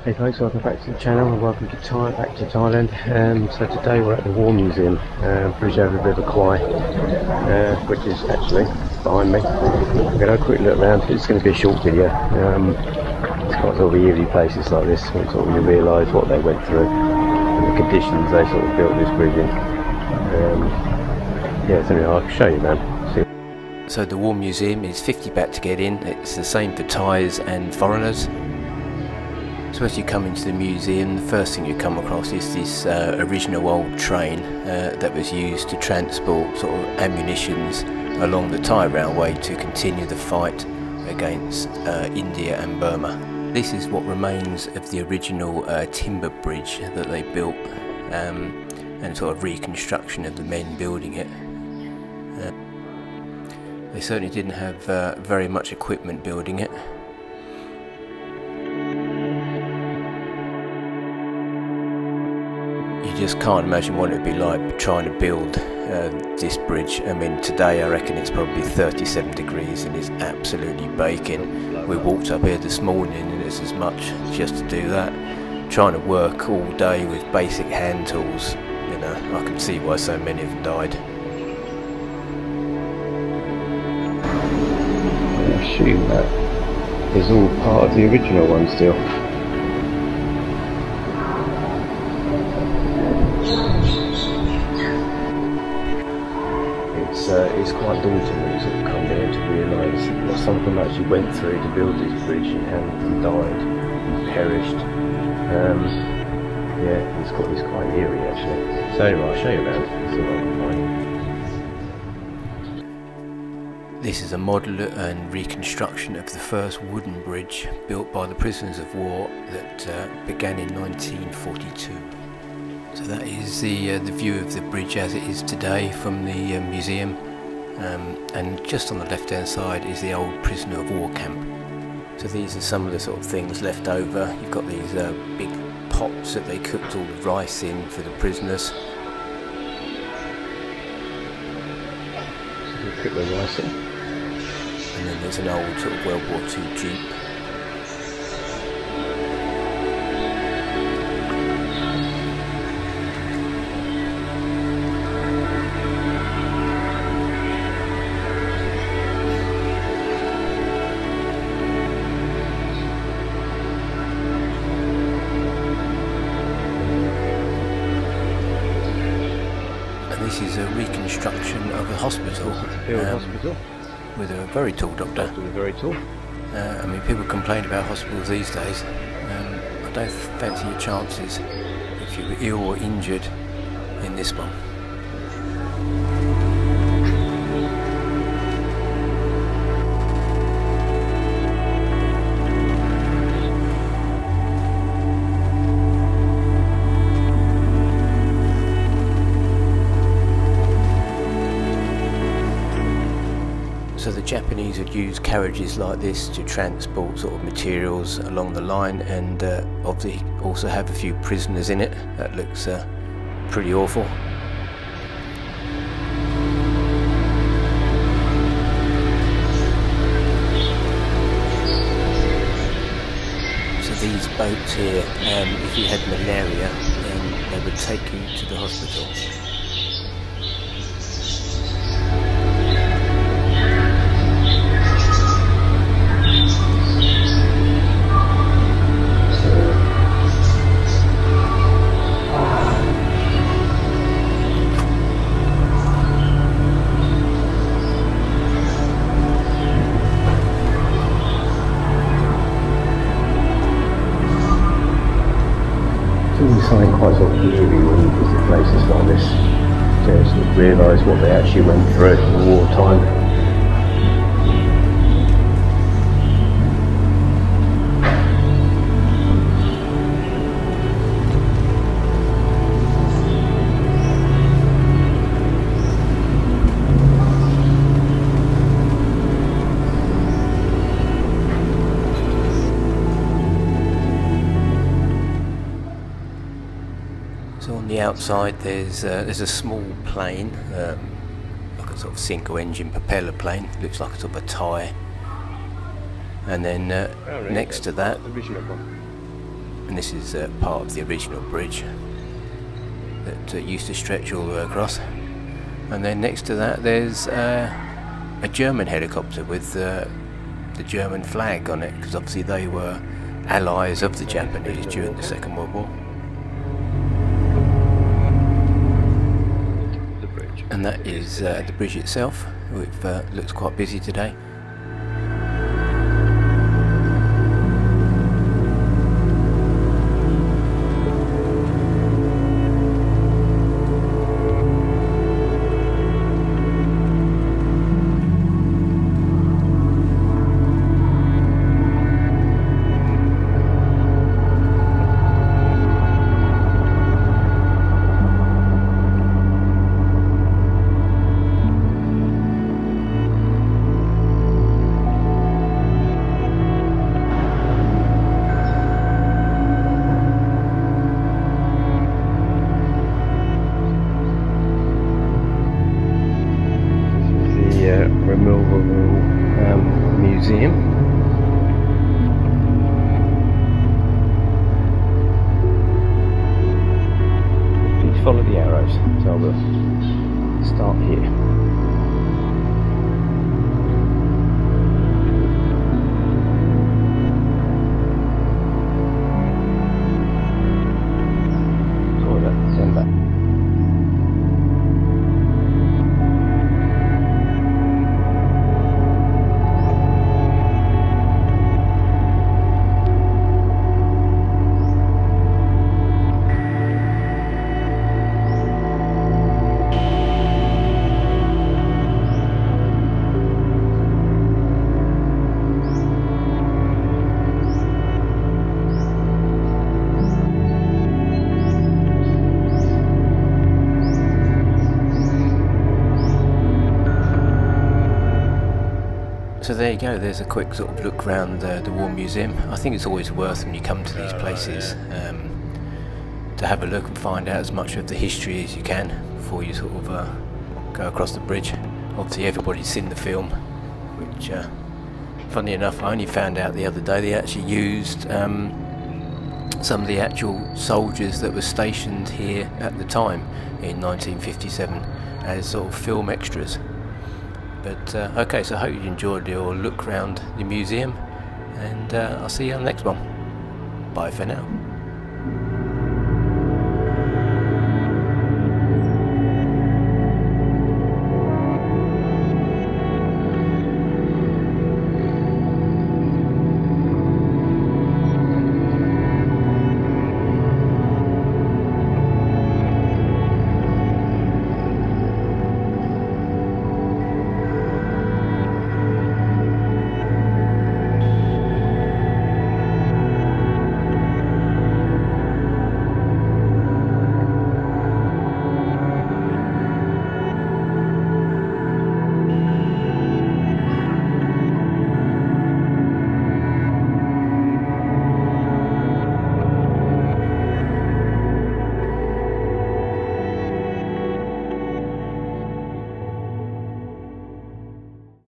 Hey folks, welcome back to the channel and welcome to back to Thailand. So today we're at the War Museum, bridge over the River Kwai, which is actually behind me. I'm going to have a quick look around. It's going to be a short video. It's got sort of eerie places like this, and sort of you realise what they went through and the conditions they sort of built this bridge in. Yeah, so anyway, I'll show you, man. So the War Museum is 50 baht to get in. It's the same for Thais and foreigners. So as you come into the museum, the first thing you come across is this original old train that was used to transport sort of ammunitions along the Thai railway to continue the fight against India and Burma. This is what remains of the original timber bridge that they built, and sort of reconstruction of the men building it. They certainly didn't have very much equipment building it. You just can't imagine what it would be like trying to build this bridge. I mean, today I reckon it's probably 37 degrees and it's absolutely baking. We walked up here this morning and it's as much just to do that. Trying to work all day with basic hand tools, you know, I can see why so many of them died. I assume that is all part of the original one still. It's quite daunting when you sort of come there to realise what some of them actually went through to build this bridge, and how many of them died and perished. Yeah, it's quite eerie actually. So anyway, I'll show you around, see what I can find. This is a model and reconstruction of the first wooden bridge built by the prisoners of war that began in 1942. So that is the view of the bridge as it is today from the museum, and just on the left hand side is the old prisoner of war camp. So these are some of the sort of things left over. You've got these big pots that they cooked all the rice in for the prisoners. So they cook the rice in. And then there's an old sort of World War II jeep. This is a reconstruction of a hospital, with a very tall doctor. Very tall. I mean, people complain about hospitals these days. I don't fancy your chances if you were ill or injured in this one. So the Japanese would use carriages like this to transport sort of materials along the line, and obviously also have a few prisoners in it. That looks pretty awful. So these boats here, if you had malaria, then they would take you to the hospital. Something quite sort of eerie when you visit places like this, to sort of realise what they actually went through in wartime. So on the outside there's a small plane, like a sort of single engine propeller plane, looks like a sort of a Thai. And then next to that and this is part of the original bridge that used to stretch all the way across. And then next to that there's a German helicopter with the German flag on it, because obviously they were allies of the Japanese during the Second World War. And that is the bridge itself, which looks quite busy today. Museum. Please follow the arrows, so we'll start here. Toilet, send back. So there you go, there's a quick sort of look around the War Museum. I think it's always worth, when you come to these places, to have a look and find out as much of the history as you can before you sort of go across the bridge. Obviously everybody's seen the film, which funny enough I only found out the other day they actually used some of the actual soldiers that were stationed here at the time in 1957 as sort of film extras. But okay, so I hope you enjoyed your look around the museum, and I'll see you on the next one. Bye for now.